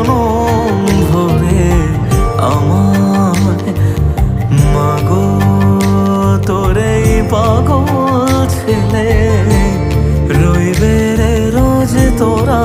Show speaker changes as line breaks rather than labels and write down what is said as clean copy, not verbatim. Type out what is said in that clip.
জনম ভরে আমায়। মাগো তোরে পাগল ছেলে রইবে রে রোজ তোরা